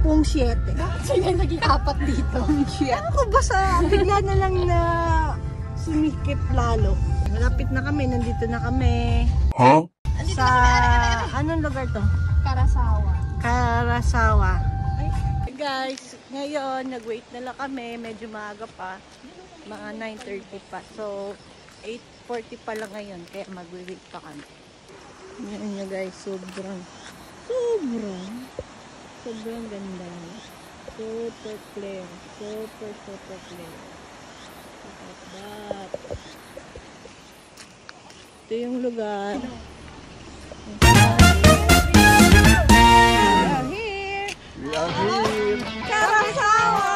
7. Sila naging 4 dito. Ano ko ba sa bigla na lang na sumikip lalo. Malapit na kami, nandito na kami. Huh? Sa anong lugar to? Karasawa. Karasawa. Ay, guys, ngayon nag-wait na lang kami, medyo maaga pa. Mga 9:30 pa. So 8:40 pa lang ngayon, kaya mag-wait pa kami. Yan nyo guys, sobrang ganda. Super clear. Super clear. Look at that. Ito yung lugar. We are here. Karasawa!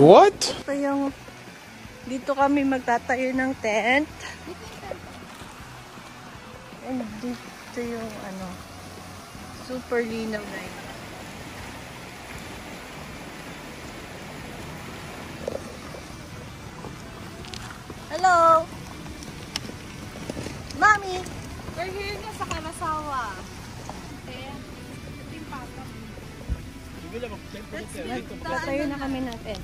What? Ito yung dito kami magtatayo ng tent. And dito yung ano, super linaw guys. Hello! Mommy! We're here na sa Karasawa. Ito yung papa. Magtatayo na kami ng tent.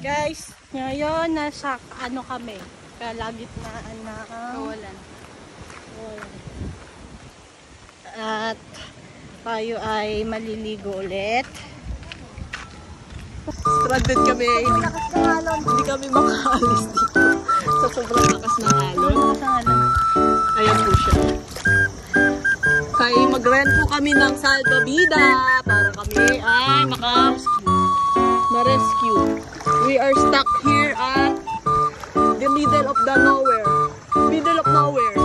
Guys, ngayon nasa ano kami, kalagitnaan na Kawalan. At tayo ay maliligo ulit. Stranded kami. Hindi kami makaalis dito. Sa sobrang lakas ng alon. Ayan po siya. Kaya mag-rent po kami ng salvavida para kami ay ma-rescue. We are stuck here at the middle of the nowhere. Middle of nowhere.